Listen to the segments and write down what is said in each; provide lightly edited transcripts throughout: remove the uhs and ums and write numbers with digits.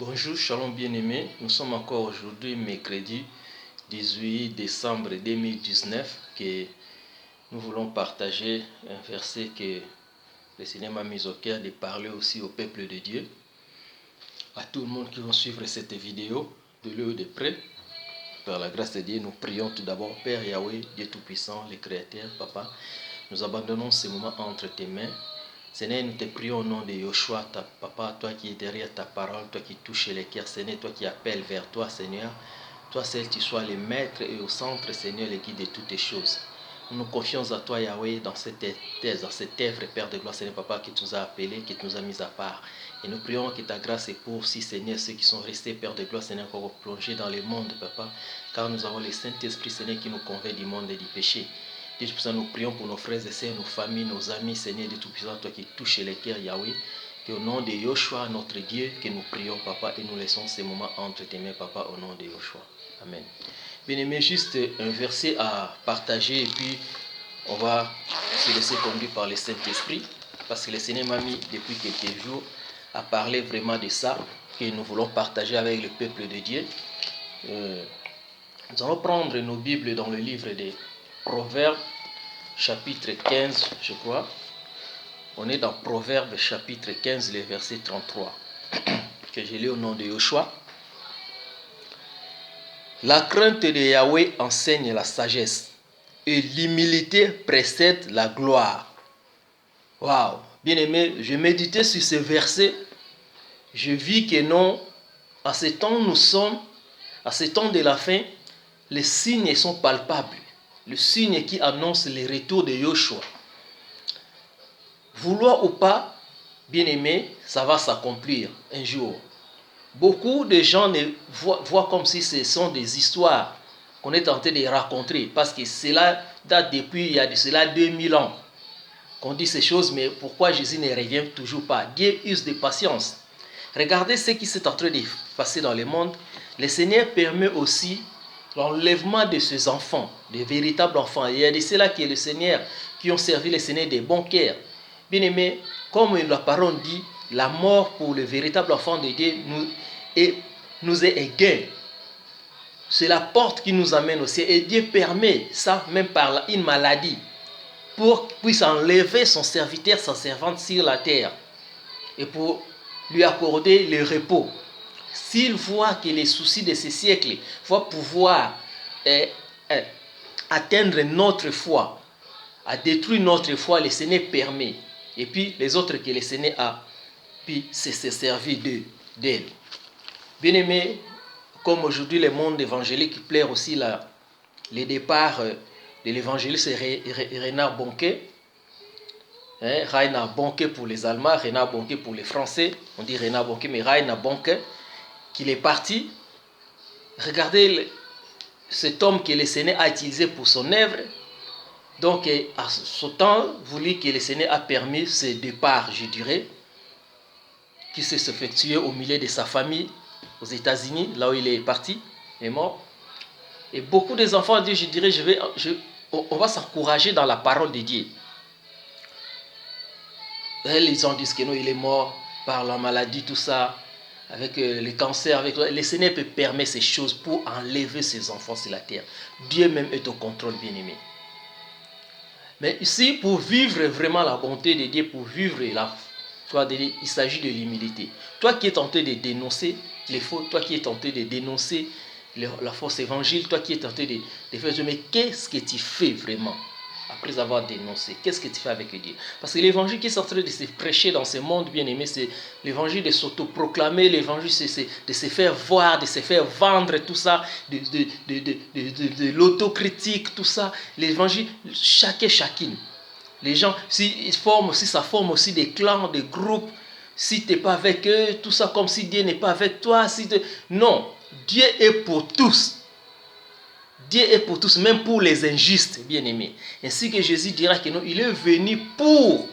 Bonjour, shalom bien-aimés. Nous sommes encore aujourd'hui, mercredi 18 décembre 2019, que nous voulons partager un verset que le Seigneur m'a mis au cœur de parler aussi au peuple de Dieu, à tout le monde qui va suivre cette vidéo, de loin ou de près. Par la grâce de Dieu, nous prions tout d'abord, Père Yahweh, Dieu Tout-Puissant, le Créateur, Papa, nous abandonnons ce moment entre tes mains. Seigneur, nous te prions au nom de Yoshua, Papa, toi qui es derrière ta parole, toi qui touches les cœurs, Seigneur, toi qui appelles vers toi, Seigneur. Toi seul, tu sois le maître et au centre, Seigneur, le guide de toutes les choses. Nous nous confions à toi, Yahweh, dans cette thèse, dans cette œuvre, Père de gloire, Seigneur, Papa, qui tu nous a appelés, qui tu nous a mis à part. Et nous prions que ta grâce est pour aussi, Seigneur, ceux qui sont restés, Père de gloire, Seigneur, encore plongés dans le monde, Papa, car nous avons le Saint-Esprit, Seigneur, qui nous convainc du monde et du péché. Dieu Tout-Puissant, nous prions pour nos frères et sœurs, nos familles, nos amis, Seigneur Dieu Tout-Puissant, toi qui touches les cœurs, Yahweh, qu'au nom de Yoshua, notre Dieu, que nous prions, Papa, et nous laissons ces moments entre tes mains, Papa, au nom de Yoshua. Amen. Bien-aimé, juste un verset à partager et puis on va se laisser conduire par le Saint-Esprit, parce que le Seigneur m'a mis depuis quelques jours à parler vraiment de ça, que nous voulons partager avec le peuple de Dieu. Nous allons prendre nos Bibles dans le livre des Proverbes, chapitre 15, je crois. On est dans Proverbes, chapitre 15, le verset 33, que j'ai lu au nom de Yoshua. La crainte de Yahweh enseigne la sagesse, et l'humilité précède la gloire. Waouh! Bien aimé, je méditais sur ce verset. Je vis que non, à ce temps nous sommes, à ce temps de la fin, les signes sont palpables. Le signe qui annonce le retour de Yoshua. Vouloir ou pas, bien aimé, ça va s'accomplir un jour. Beaucoup de gens voient comme si ce sont des histoires qu'on est tenté de raconter, parce que cela date depuis il y a de cela 2000 ans qu'on dit ces choses, mais pourquoi Jésus ne revient toujours pas? Dieu use de patience. Regardez ce qui s'est en train de passer dans le monde. Le Seigneur permet aussi l'enlèvement de ces enfants, des véritables enfants. Il y a de ceux-là qui est le Seigneur, qui ont servi le Seigneur des bons cœurs. Bien aimé, comme la parole dit, la mort pour le véritable enfant de Dieu nous est gain. C'est la porte qui nous amène au ciel. Et Dieu permet ça, même par une maladie, pour qu'il puisse enlever son serviteur, sa servante sur la terre, et pour lui accorder le repos. S'il voit que les soucis de ce siècle vont pouvoir atteindre notre foi, à détruire notre foi, le Seigneur permet. Et puis les autres que le Seigneur a, puis c'est se servir d'elle. Bien aimé, comme aujourd'hui le monde évangélique plaire aussi le départ de l'évangéliste Reinhard Bonnke. Reinhard Bonnke pour les Allemands, Reinhard Bonnke pour les Français. On dit Reinhard Bonnke, mais Reinhard Bonnke, qu'il est parti. Regardez cet homme que le Seigneur a utilisé pour son œuvre. Donc, à ce temps, voulu que le Seigneur a permis ce départ, je dirais, qui s'est effectué au milieu de sa famille aux États-Unis, là où il est parti, est mort. Et beaucoup des enfants disent, je dirais, on va s'encourager dans la parole de Dieu. Les gens disent que non, il est mort par la maladie, tout ça, avec le cancer. Le Seigneur peut permettre ces choses pour enlever ses enfants sur la terre. Dieu même est au contrôle, bien-aimé. Mais ici, pour vivre vraiment la bonté de Dieu, pour vivre il s'agit de l'humilité. Toi qui es tenté de dénoncer les faux, toi qui es tenté de dénoncer la fausse évangile, toi qui es tenté de faire, mais qu'est-ce que tu fais vraiment après avoir dénoncé? Qu'est-ce que tu fais avec Dieu? Parce que l'évangile qui est en train de se prêcher dans ce monde bien-aimé, c'est l'évangile de s'autoproclamer, l'évangile c'est de se faire voir, de se faire vendre, tout ça, de l'autocritique, tout ça. L'évangile, chacune. Les gens, si ça forme aussi des clans, des groupes, si tu n'es pas avec eux, tout ça comme si Dieu n'est pas avec toi. Non, Dieu est pour tous. Dieu est pour tous, même pour les injustes, bien-aimés. Ainsi que Jésus dira que non, il est venu pour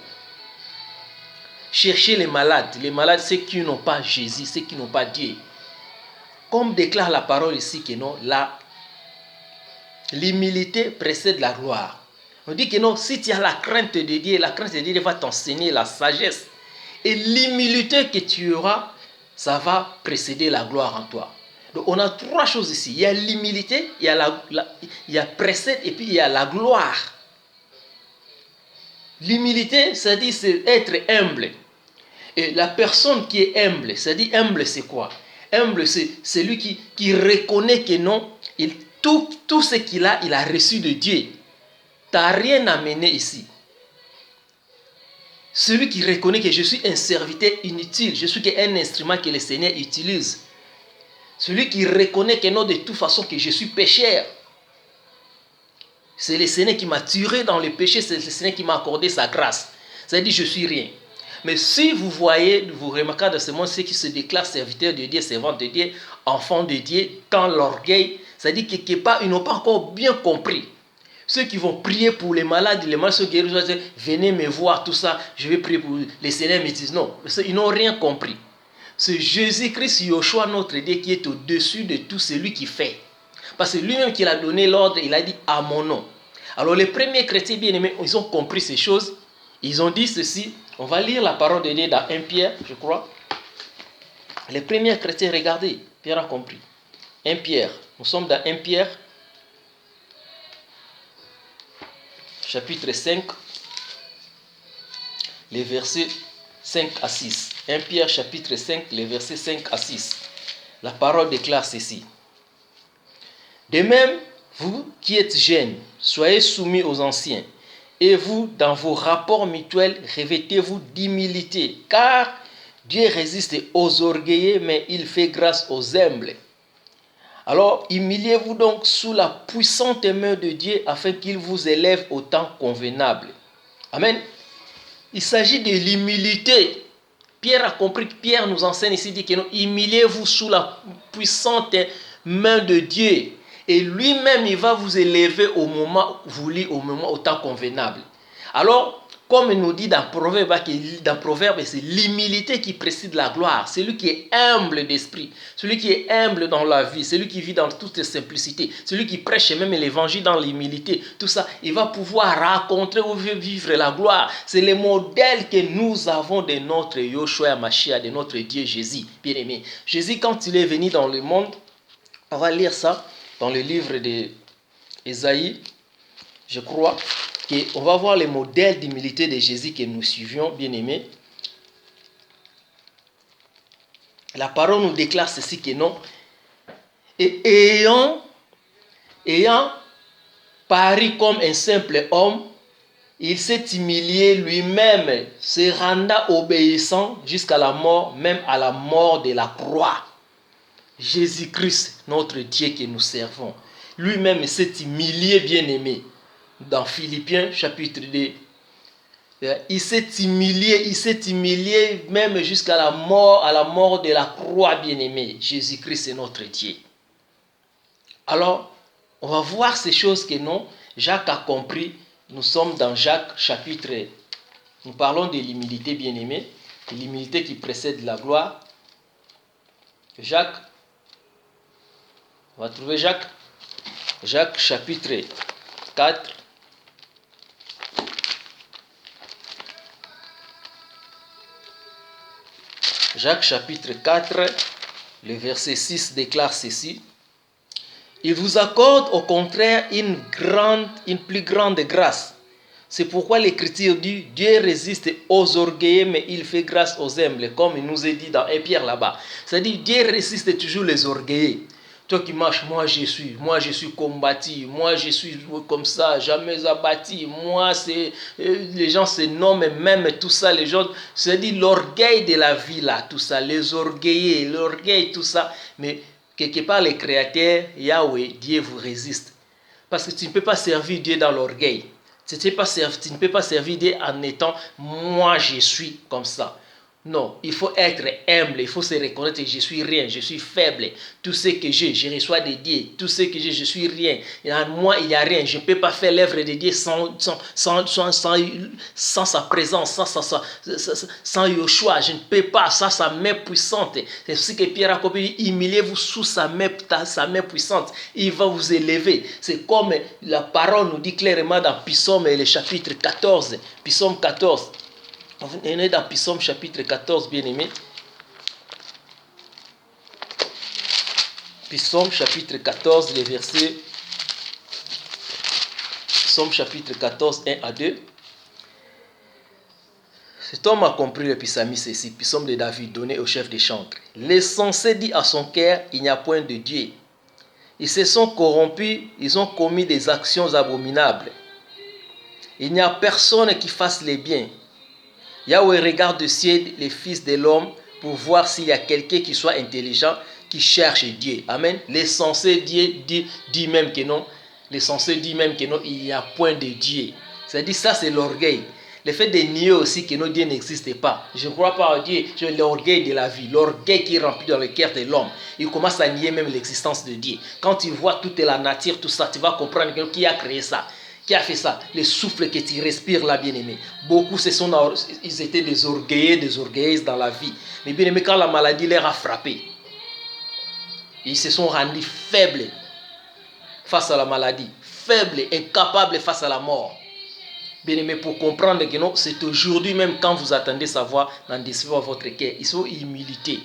chercher les malades, ceux qui n'ont pas Jésus, ceux qui n'ont pas Dieu. Comme déclare la parole ici que non, l'humilité précède la gloire. On dit que non, si tu as la crainte de Dieu, la crainte de Dieu va t'enseigner la sagesse. Et l'humilité que tu auras, ça va précéder la gloire en toi. Donc on a trois choses ici. Il y a l'humilité, il y a précède et puis il y a la gloire. L'humilité, c'est-à-dire c'est être humble. Et la personne qui est humble, c'est-à-dire humble c'est quoi? Humble c'est celui qui reconnaît que non, tout ce qu'il a, il a reçu de Dieu. Tu n'as rien à mener ici. Celui qui reconnaît que je suis un serviteur inutile, je suis un instrument que le Seigneur utilise. Celui qui reconnaît que non, de toute façon, que je suis pécheur. C'est le Seigneur qui m'a tiré dans le péché, c'est le Seigneur qui m'a accordé sa grâce. C'est-à-dire, je suis rien. Mais si vous voyez, vous remarquez dans ce monde, ceux qui se déclarent serviteurs de Dieu, servants de Dieu, enfants de Dieu, dans l'orgueil, c'est-à-dire que quelque part, ils n'ont pas encore bien compris. Ceux qui vont prier pour les malades, les malades sont guéris, ils vont dire, venez me voir, tout ça, je vais prier pour les Seigneurs me disent non. Ils n'ont rien compris. C'est Jésus-Christ, Yoshua, notre Dieu, qui est au-dessus de tout celui qui fait. Parce que lui-même qui a donné l'ordre, il a dit à mon nom. Alors les premiers chrétiens bien-aimés, ils ont compris ces choses. Ils ont dit ceci. On va lire la parole de Dieu dans 1 Pierre, je crois. Les premiers chrétiens, regardez, Pierre a compris. 1 Pierre, nous sommes dans 1 Pierre, chapitre 5, les versets 5 à 6. 1 Pierre, chapitre 5, les versets 5 à 6. La parole déclare ceci. De même, vous qui êtes jeunes, soyez soumis aux anciens. Et vous, dans vos rapports mutuels, revêtez-vous d'humilité. Car Dieu résiste aux orgueilleux, mais il fait grâce aux humbles. Alors, humiliez-vous donc sous la puissante main de Dieu afin qu'il vous élève au temps convenable. Amen. Il s'agit de l'humilité. Pierre a compris que Pierre nous enseigne ici, dit que non, humiliez-vous sous la puissante main de Dieu. Et lui-même, il va vous élever au moment voulu, au temps convenable. Alors, comme il nous dit dans Proverbe, c'est l'humilité qui précède la gloire. Celui qui est humble d'esprit, celui qui est humble dans la vie, celui qui vit dans toute simplicité, celui qui prêche même l'évangile dans l'humilité, tout ça, il va pouvoir rencontrer ou vivre la gloire. C'est le modèle que nous avons de notre Yoshua Mashiach, de notre Dieu Jésus, bien aimé. Jésus, quand il est venu dans le monde, on va lire ça dans le livre d'Ésaïe, je crois, qu'on va voir les modèles d'humilité de Jésus que nous suivions, bien aimés. La parole nous déclare ceci que non. Et ayant paru comme un simple homme, il s'est humilié lui-même, se rendant obéissant jusqu'à la mort, même à la mort de la croix. Jésus-Christ, notre Dieu que nous servons, lui-même s'est humilié, bien-aimé. Dans Philippiens chapitre 2, il s'est humilié même jusqu'à la mort de la croix, bien-aimé. Jésus-Christ est notre Dieu. Alors, on va voir ces choses que non, Jacques a compris. Nous sommes dans Jacques chapitre, nous parlons de l'humilité, bien-aimé, l'humilité qui précède la gloire. Jacques, on va trouver Jacques chapitre 4. Jacques chapitre 4, le verset 6 déclare ceci. Il vous accorde au contraire une plus grande grâce. C'est pourquoi l'Écriture dit, Dieu résiste aux orgueilleux, mais il fait grâce aux humbles, comme il nous est dit dans 1 Pierre là-bas. C'est-à-dire, Dieu résiste toujours les orgueilleux. Toi qui marches, moi je suis combattu, moi je suis comme ça, jamais abattu, moi c'est, les gens se nomment même tout ça, les gens, c'est-à-dire l'orgueil de la vie là, tout ça, les orgueillés, l'orgueil, tout ça, mais quelque part les créateurs, Yahweh, Dieu vous résiste. Parce que tu ne peux pas servir Dieu dans l'orgueil. Tu ne peux pas servir Dieu en étant, moi je suis comme ça. Non, il faut être humble, il faut se reconnaître que je suis rien, je suis faible. Tout ce que j'ai, je reçois de Dieu. Tout ce que j'ai, je suis rien. En moi, il n'y a rien. Je ne peux pas faire l'œuvre de Dieu sans sa présence, sans Yoshua. Je ne peux pas, sans sa main puissante. C'est ce que Pierre a compris. Humiliez-vous sous sa main puissante. Il va vous élever. C'est comme la parole nous dit clairement dans Psaume, le chapitre 14. Psaume 14. On est dans Psaume chapitre 14, bien-aimé. Psaume chapitre 14, les versets. Psaume chapitre 14, 1 à 2. Cet homme a compris le psalmiste ici, psaume de David donné au chef des chantres. L'insensé dit à son cœur, il n'y a point de Dieu. Ils se sont corrompus, ils ont commis des actions abominables. Il n'y a personne qui fasse les biens. Yahweh regarde du ciel les fils de l'homme pour voir s'il y a quelqu'un qui soit intelligent, qui cherche Dieu. Amen. L'essentiel dit même que non. L'essentiel dit même que non, il n'y a point de Dieu. C'est-à-dire ça, c'est l'orgueil. Le fait de nier aussi que nos dieux n'existent pas. Je ne crois pas à Dieu. C'est l'orgueil de la vie. L'orgueil qui est rempli dans le cœur de l'homme. Il commence à nier même l'existence de Dieu. Quand tu vois toute la nature, tout ça, tu vas comprendre qui a créé ça. Qui a fait ça? Le souffle que tu respires là, bien-aimé. Beaucoup, ils étaient des orgueilleux, des orgueilleuses dans la vie. Mais bien-aimé, quand la maladie les a frappés, ils se sont rendus faibles face à la maladie. Faibles, incapables face à la mort. Bien-aimé, pour comprendre que non, c'est aujourd'hui même quand vous attendez sa voix dans votre cœur. Il faut humilité.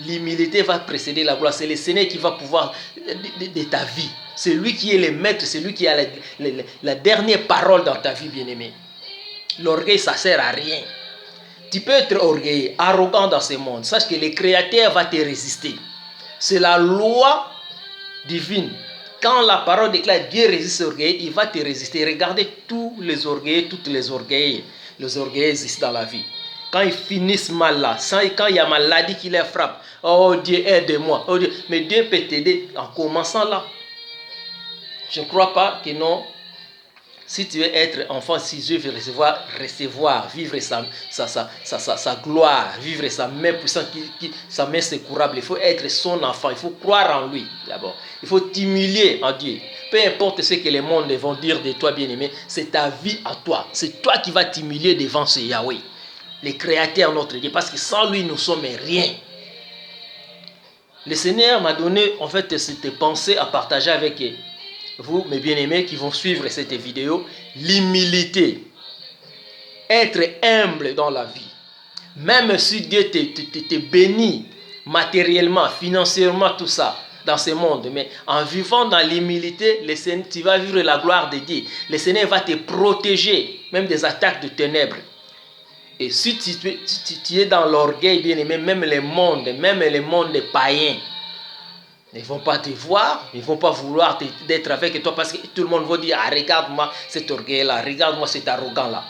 L'humilité va précéder la gloire. C'est le Seigneur qui va pouvoir de ta vie. C'est lui qui est le maître, c'est lui qui a la dernière parole dans ta vie, bien-aimé. L'orgueil, ça ne sert à rien. Tu peux être orgueilleux, arrogant dans ce monde. Sache que le Créateur va te résister. C'est la loi divine. Quand la parole déclare Dieu résiste aux orgueilleux, il va te résister. Regardez tous les orgueilleux, toutes les orgueilleux. Les orgueilleux existent dans la vie. Quand ils finissent mal là, quand il y a maladie qui les frappe, oh Dieu, aide-moi. Oh Dieu. Mais Dieu peut t'aider en commençant là. Je ne crois pas que non. Si tu veux être enfant, si Dieu veut recevoir, vivre sa gloire, vivre sa main puissante, sa main secourable, il faut être son enfant, il faut croire en lui d'abord. Il faut t'humilier en Dieu. Peu importe ce que les mondes vont dire de toi, bien-aimé, c'est ta vie à toi. C'est toi qui vas t'humilier devant ce Yahweh, le Créateur, notre Dieu, parce que sans lui, nous ne sommes rien. Le Seigneur m'a donné en fait cette pensée à partager avec vous, mes bien-aimés, qui vont suivre cette vidéo. L'humilité. Être humble dans la vie. Même si Dieu te bénit matériellement, financièrement, tout ça, dans ce monde. Mais en vivant dans l'humilité, tu vas vivre la gloire de Dieu. Le Seigneur va te protéger, même des attaques de ténèbres. Et si tu es dans l'orgueil, bien-aimé, même les mondes païens, ils ne vont pas te voir, ils ne vont pas vouloir d'être avec toi parce que tout le monde va dire, ah, regarde-moi cet orgueil-là, regarde-moi cet arrogant-là.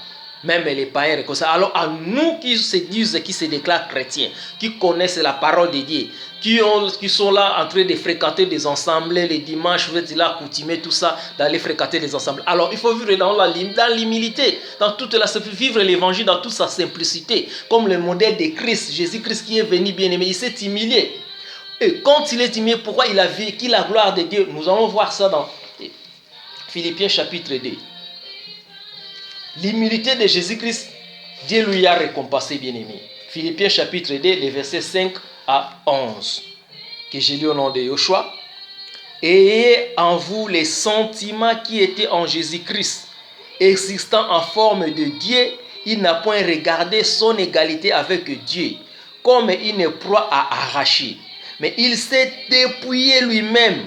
Même les païens comme ça. Alors à nous qui se disent, qui se déclarent chrétiens, qui connaissent la parole de Dieu, qui sont là en train de fréquenter des ensembles, les dimanches, vous êtes là, coutumer, tout ça, d'aller fréquenter des ensembles. Alors il faut vivre dans l'humilité, dans toute vivre l'évangile dans toute sa simplicité, comme le modèle de Christ, Jésus-Christ qui est venu bien-aimé, il s'est humilié. Et quand il est humilié, pourquoi il a vécu la gloire de Dieu? Nous allons voir ça dans Philippiens chapitre 2. L'humilité de Jésus-Christ, Dieu lui a récompensé, bien-aimé. Philippiens chapitre 2, les versets 5 à 11, que j'ai lu au nom de Yoshua. Ayez en vous les sentiments qui étaient en Jésus-Christ, existant en forme de Dieu, il n'a point regardé son égalité avec Dieu comme une proie à arracher. Mais il s'est dépouillé lui-même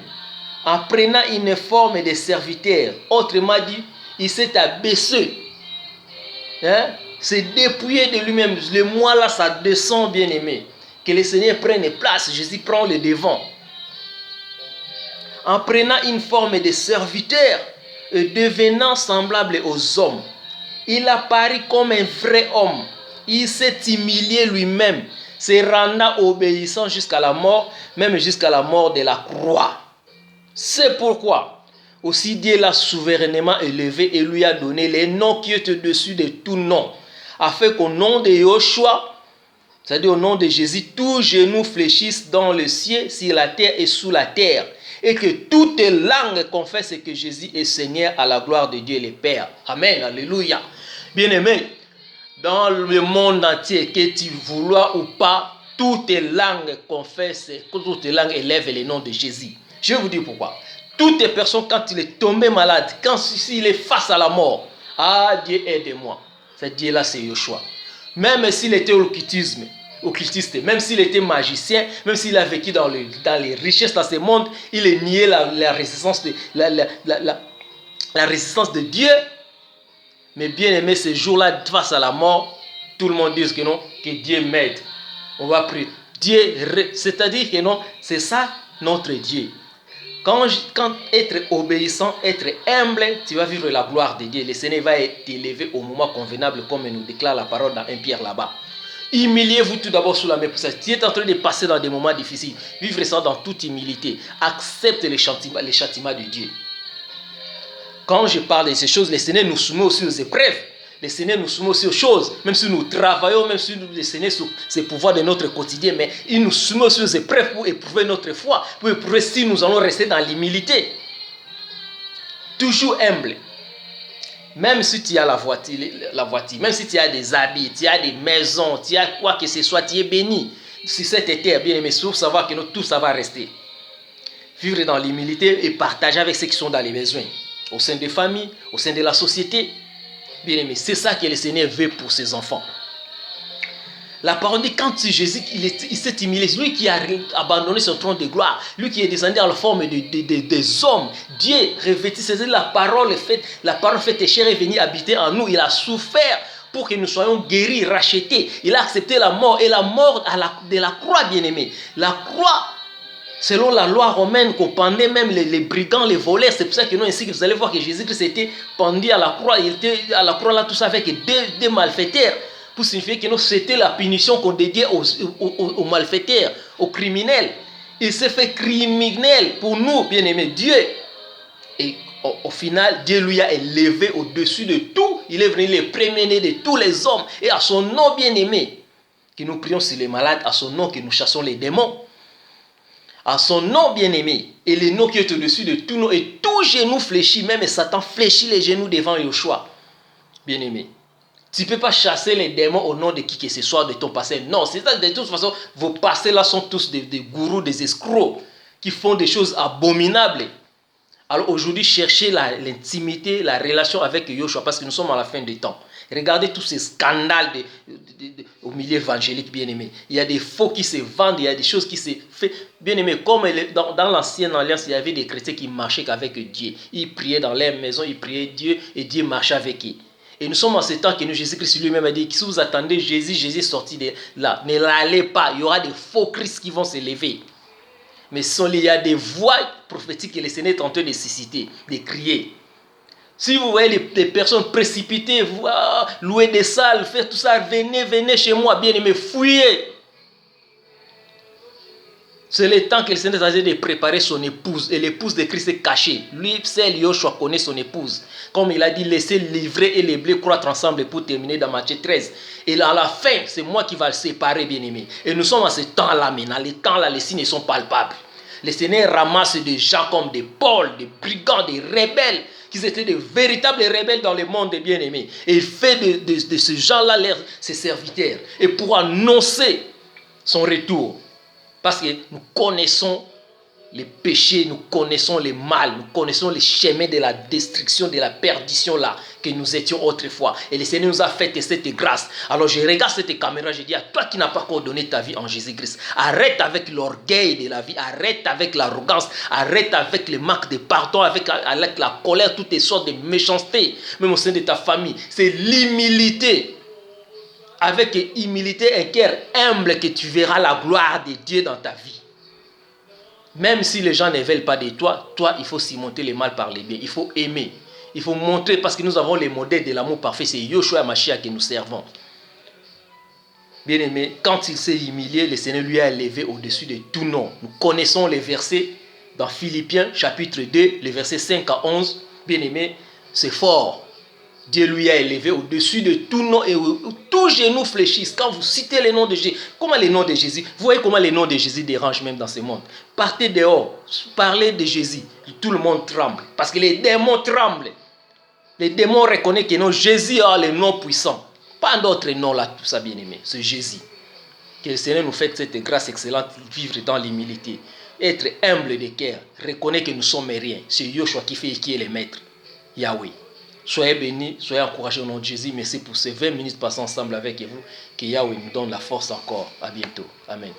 en prenant une forme de serviteur. Autrement dit, il s'est abaissé. C'est dépouillé de lui-même. Le moi là, ça descend, bien aimé. Que le Seigneur prenne place. Jésus prend le devant. En prenant une forme de serviteur et devenant semblable aux hommes, il apparut comme un vrai homme. Il s'est humilié lui-même, se rendant obéissant jusqu'à la mort, même jusqu'à la mort de la croix. C'est pourquoi aussi Dieu l'a souverainement élevé et lui a donné les noms qui est au-dessus de tout nom, afin qu'au nom de Yoshua, c'est-à-dire au nom de Jésus, tout genou fléchisse dans le ciel, sur la terre et sous la terre, et que toute langue confesse que Jésus est Seigneur à la gloire de Dieu le Père. Amen, alléluia. Bien-aimé, dans le monde entier, que tu voulois ou pas, toutes les langues confessent, toutes les langues élèvent le nom de Jésus. Je vais vous dire pourquoi. Toutes les personnes, quand il est tombé malade, quand il est face à la mort, ah Dieu aide-moi. Ce Dieu-là, c'est Yoshua. Même s'il était au occultisme, occultiste. Même s'il était magicien, même s'il a vécu dans les richesses dans ce monde, il a nié la résistance la résistance de Dieu. Mais bien aimé, ce jour-là, face à la mort, tout le monde dit que non, que Dieu m'aide. On va prier. Dieu, c'est-à-dire que non, c'est ça notre Dieu. Quand être obéissant, être humble, tu vas vivre la gloire de Dieu. Le Seigneur va t'élever au moment convenable, comme nous déclare la parole dans 1 Pierre là-bas. Humiliez-vous tout d'abord sous la main pour ça. Tu es en train de passer dans des moments difficiles. Vivre ça dans toute humilité. Accepte les châtiments de Dieu. Quand je parle de ces choses, le Seigneur nous soumet aussi aux épreuves. Le Seigneur nous soumet aussi aux choses. Même si nous travaillons, même si le Seigneur c'est le pouvoir de notre quotidien, mais il nous soumet aussi aux épreuves pour éprouver notre foi, pour éprouver si nous allons rester dans l'humilité. Toujours humble. Même si tu as la voiture, même si tu as des habits, tu as des maisons, tu as quoi que ce soit, tu es béni. Si cette terre, bien aimé, sauf savoir que nous, tout ça va rester. Vivre dans l'humilité et partager avec ceux qui sont dans les besoins. Au sein des familles, au sein de la société. Bien aimé, c'est ça que le Seigneur veut pour ses enfants. La parole dit, quand Jésus il s'est humilié, lui qui a abandonné son trône de gloire, lui qui est descendu en la forme des hommes, Dieu revêtit, c'est la parole faite chair est venue habiter en nous. Il a souffert pour que nous soyons guéris, rachetés. Il a accepté la mort, et la mort de la croix, bien aimé. La croix, selon la loi romaine, qu'on pendait même les brigands, les voleurs. C'est pour ça que nous, ainsi que vous allez voir que Jésus-Christ était pendu à la croix. Il était à la croix là, tout ça avec des malfaiteurs. Pour signifier que c'était la punition qu'on dédiait aux malfaiteurs, aux criminels. Il s'est fait criminel pour nous, bien-aimés, Dieu. Et au final, Dieu lui a élevé au-dessus de tout. Il est venu le premier-né de tous les hommes. Et à son nom, bien-aimé, que nous prions sur les malades, à son nom que nous chassons les démons. À son nom, bien-aimé, et le nom qui est au-dessus de tout nom, et tout genou fléchit, même Satan fléchit les genoux devant Yoshua. Bien-aimé. Tu ne peux pas chasser les démons au nom de qui que ce soit de ton passé. Non, c'est ça. De toute façon, vos passés là sont tous des gourous, des escrocs qui font des choses abominables. Alors aujourd'hui, cherchez l'intimité, la relation avec Yoshua parce que nous sommes à la fin des temps. Regardez tous ces scandales au milieu évangélique, bien-aimé. Il y a des faux qui se vendent, il y a des choses qui se font. Bien-aimé, comme dans l'ancienne alliance, il y avait des chrétiens qui marchaient avec Dieu. Ils priaient dans leur maison, ils priaient Dieu et Dieu marchait avec eux. Et nous sommes en ce temps que nous, Jésus-Christ lui-même a dit que si vous attendez Jésus est sorti de là. Ne l'allez pas, il y aura des faux Christ qui vont se lever. Mais il y a des voix prophétiques que le Seigneur est en train de susciter, de crier. Si vous voyez des personnes précipitées, louer des salles, faire tout ça, venez chez moi, bien-aimés, fouillez. C'est le temps que le Seigneur est en train de préparer son épouse. Et l'épouse de Christ est cachée. Lui, c'est Yoshua connaît son épouse. Comme il a dit, laissez livrer et les blés croître ensemble pour terminer dans Matthieu 13. Et à la fin, c'est moi qui va le séparer, bien-aimé. Et nous sommes à ce temps-là maintenant. Les temps-là, les signes sont palpables. Le Seigneur ramasse des gens comme des Paul, des brigands, des rebelles, qui étaient de véritables rebelles dans le monde des bien-aimés. Et il fait de ces gens-là ses serviteurs. Et pour annoncer son retour. Parce que nous connaissons les péchés, nous connaissons les mal, nous connaissons les chemins de la destruction, de la perdition là que nous étions autrefois. Et le Seigneur nous a fait cette grâce. Alors je regarde cette caméra, je dis à toi qui n'as pas encore donné ta vie en Jésus-Christ, arrête avec l'orgueil de la vie, arrête avec l'arrogance, arrête avec les manques de pardon, avec la colère, toutes les sortes de méchanceté, même au sein de ta famille. C'est l'humilité. Avec humilité, un cœur humble, que tu verras la gloire de Dieu dans ta vie. Même si les gens ne veulent pas de toi, il faut surmonter le mal par les biens. Il faut aimer. Il faut montrer, parce que nous avons les modèles de l'amour parfait. C'est Yoshua et Mashiach que nous servons. Bien aimé, quand il s'est humilié, le Seigneur lui a élevé au-dessus de tout nom. Nous connaissons les versets dans Philippiens chapitre 2, les versets 5 à 11. Bien aimé, c'est fort. Dieu lui a élevé au-dessus de tout nom et tout genou fléchisse. Quand vous citez les noms de Jésus, comment les noms de Jésus, vous voyez comment les noms de Jésus dérangent même dans ce monde. Partez dehors, parlez de Jésus, tout le monde tremble. Parce que les démons tremblent. Les démons reconnaissent que non, Jésus a le nom puissant. Pas d'autres noms là, tout ça bien aimé, c'est Jésus. Que le Seigneur nous fasse cette grâce excellente, vivre dans l'humilité. Être humble de cœur, reconnaître que nous sommes rien. C'est Yoshua qui fait qui est le maître, Yahweh. Soyez bénis, soyez encouragés au nom de Jésus. Merci pour ces 20 minutes passées ensemble avec vous. Que Yahweh nous donne la force encore. À bientôt. Amen.